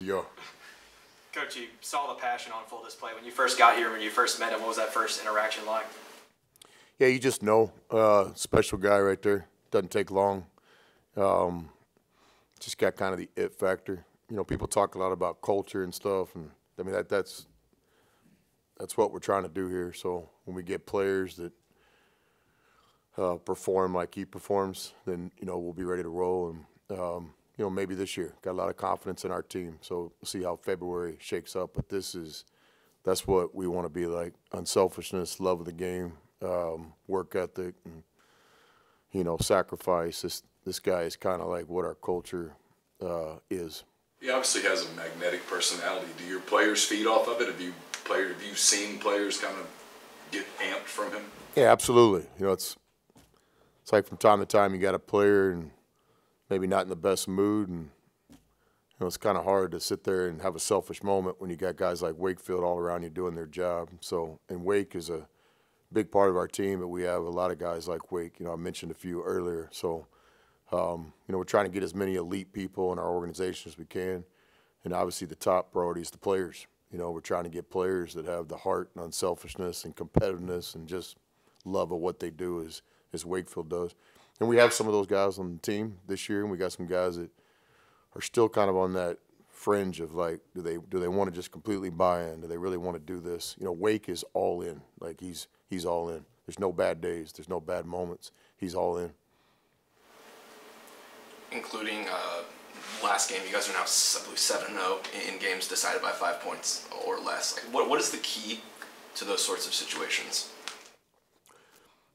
Yeah. Coach, you saw the passion on full display when you first got here, when you first met him. What was that first interaction like? Yeah, you just know. Special guy right there. Doesn't take long. Just got kind of the it factor. You know, people talk a lot about culture and stuff, and I mean that's what we're trying to do here. So when we get players that perform like he performs, then we'll be ready to roll. And maybe this year, got a lot of confidence in our team. So we'll see how February shakes up. But that's what we want to be like: unselfishness, love of the game, work ethic, and sacrifice. This guy is kind of like what our culture is. He obviously has a magnetic personality. Do your players feed off of it? Have you seen players kind of get amped from him? Yeah, absolutely. It's like from time to time you got a player and maybe not in the best mood, and it's kind of hard to sit there and have a selfish moment when you got guys like Wakefield all around you doing their job. So, and Wake is a big part of our team, but we have a lot of guys like Wake. I mentioned a few earlier. So, we're trying to get as many elite people in our organization as we can, and obviously the top priority is the players. We're trying to get players that have the heart and unselfishness and competitiveness and just love of what they do as Wakefield does. And we have some of those guys on the team this year, and we got some guys that are still kind of on that fringe of like, do they want to just completely buy in? Do they really want to do this? Wake is all in. Like he's all in. There's no bad days. There's no bad moments. He's all in. Including last game, you guys are now, I believe, 7-0 in games decided by 5 points or less. Like, what is the key to those sorts of situations?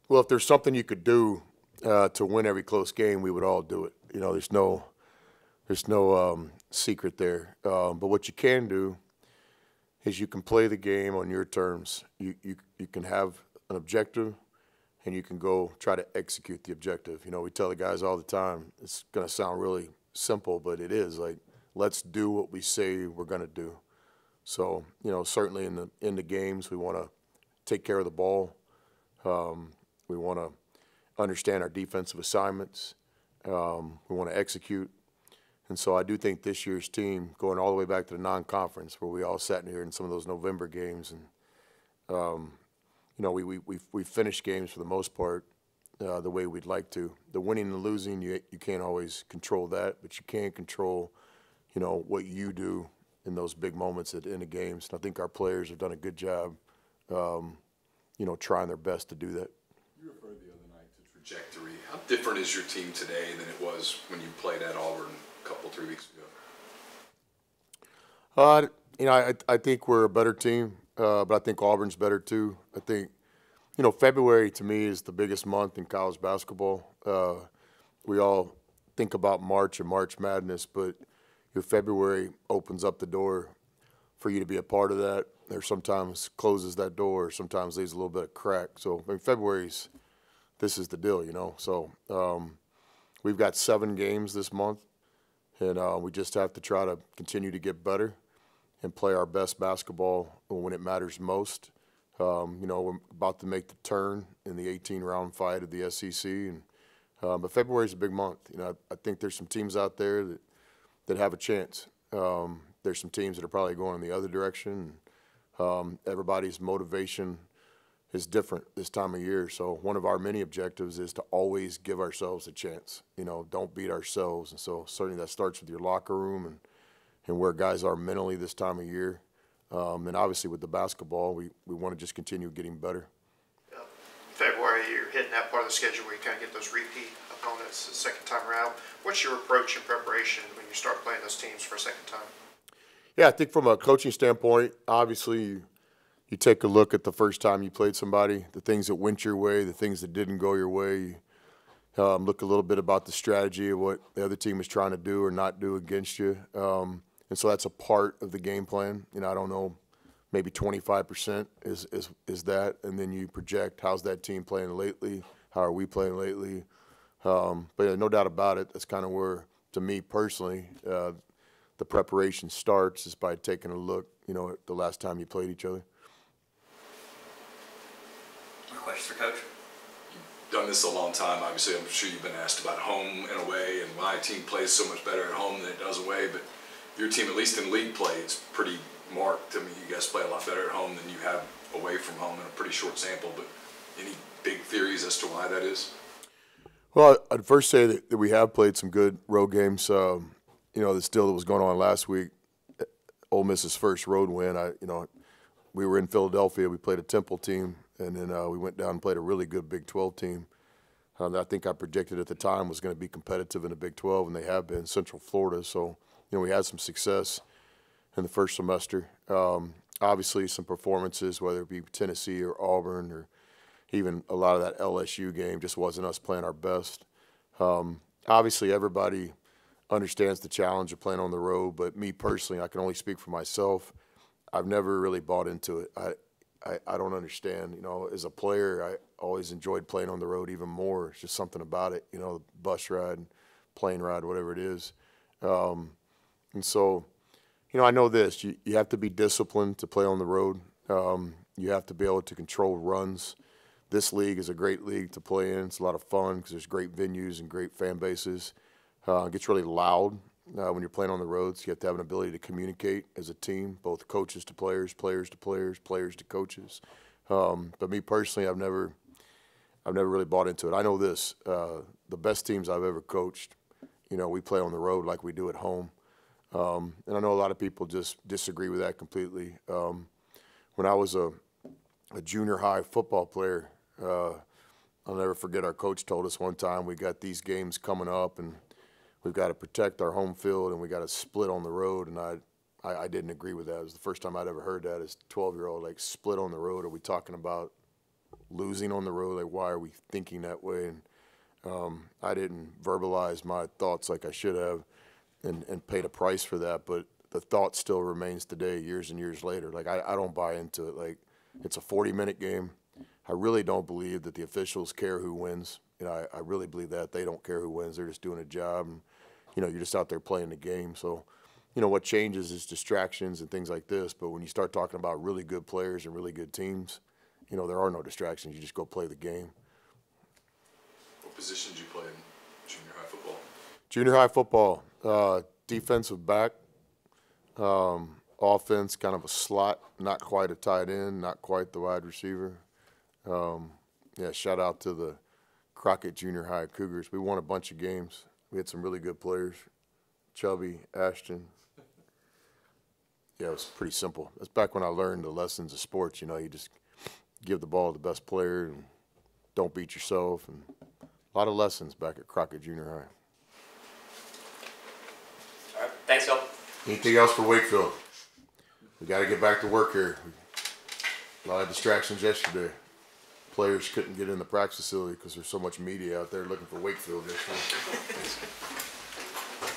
Well, if there's something you could do to win every close game, we would all do it. There's no secret there. But what you can do is you can play the game on your terms. You can have an objective, and you can go try to execute the objective. We tell the guys all the time, it's going to sound really simple, but it is. Like, let's do what we say we're going to do. So, certainly in the games, we want to take care of the ball. We want to understand our defensive assignments. We want to execute. And so I do think this year's team, going all the way back to the non-conference, where we all sat in here in some of those November games, and we finished games for the most part the way we'd like to. The winning and losing, you can't always control that, but you can control, what you do in those big moments at the end of games. And I think our players have done a good job, trying their best to do that. You referred the other night to trajectory. How different is your team today than it was when you played at Auburn a couple, 3 weeks ago? I think we're a better team, but I think Auburn's better too. I think, February to me is the biggest month in college basketball. We all think about March and March Madness, but your February opens up the door for you to be a part of that, or sometimes closes that door, or sometimes leaves a little bit of crack. So, this is the deal, So we've got 7 games this month, and we just have to try to continue to get better and play our best basketball when it matters most. We're about to make the turn in the 18-round fight of the SEC, and but February's a big month. I think there's some teams out there that have a chance. There's some teams that are probably going in the other direction. Everybody's motivation is different this time of year. So one of our many objectives is to always give ourselves a chance. Don't beat ourselves. And so certainly that starts with your locker room and where guys are mentally this time of year. And obviously with the basketball, we want to just continue getting better. February, you're hitting that part of the schedule where you kind of get those repeat opponents the second time around. What's your approach and preparation when you start playing those teams for a second time? Yeah, I think from a coaching standpoint, obviously you take a look at the first time you played somebody, the things that went your way, the things that didn't go your way. Look a little bit about the strategy of what the other team is trying to do or not do against you. And so that's a part of the game plan. I don't know, maybe 25% is that. And then you project, how's that team playing lately? How are we playing lately? But yeah, no doubt about it, that's kind of where, to me personally, the preparation starts is by taking a look, at the last time you played each other. More questions for Coach? You've done this a long time. Obviously, I'm sure you've been asked about home and away and why a team plays so much better at home than it does away. But your team, at least in league play, it's pretty marked. I mean, you guys play a lot better at home than you have away from home in a pretty short sample, but any big theories as to why that is? Well, I'd first say that we have played some good road games. The deal that was going on last week, Ole Miss's first road win. We were in Philadelphia. We played a Temple team, and then we went down and played a really good Big 12 team. I think I predicted at the time was going to be competitive in the Big 12, and they have been. Central Florida. So, we had some success in the first semester. Obviously, some performances, whether it be Tennessee or Auburn or even a lot of that LSU game, just wasn't us playing our best. Obviously, everybody understands the challenge of playing on the road, but me personally, I can only speak for myself. I've never really bought into it. I don't understand. As a player, I always enjoyed playing on the road even more. It's just something about it, the bus ride, plane ride, whatever it is. And so, I know this. You have to be disciplined to play on the road. You have to be able to control runs. This league is a great league to play in. It's a lot of fun because there's great venues and great fan bases. It gets really loud when you're playing on the roads. You have to have an ability to communicate as a team, both coaches to players, players to players, players to coaches. But me personally, I've never really bought into it. I know this: the best teams I've ever coached, we play on the road like we do at home. And I know a lot of people just disagree with that completely. When I was a junior high football player, I'll never forget our coach told us one time, we got these games coming up and we've got to protect our home field and we got to split on the road. And I didn't agree with that. It was the first time I'd ever heard that as a 12-year-old, like split on the road. Are we talking about losing on the road? Like, why are we thinking that way? And I didn't verbalize my thoughts like I should have and paid a price for that. But the thought still remains today, years and years later. Like, I don't buy into it. Like, it's a 40-minute game. I really don't believe that the officials care who wins. I really believe that. They don't care who wins. They're just doing a job. And, you're just out there playing the game. So, what changes is distractions and things like this. But when you start talking about really good players and really good teams, there are no distractions. You just go play the game. What position did you play in junior high football? Junior high football, defensive back, offense, kind of a slot, not quite a tight end, not quite the wide receiver. Shout out to the Crockett Junior High Cougars. We won a bunch of games. We had some really good players. Chubby, Ashton. Yeah, it was pretty simple. That's back when I learned the lessons of sports. You just give the ball to the best player and don't beat yourself. And a lot of lessons back at Crockett Junior High. All right, thanks, Phil. Anything else for Wakefield? We got to get back to work here. A lot of distractions yesterday. Players couldn't get in the practice facility because there's so much media out there looking for Wakefield yesterday.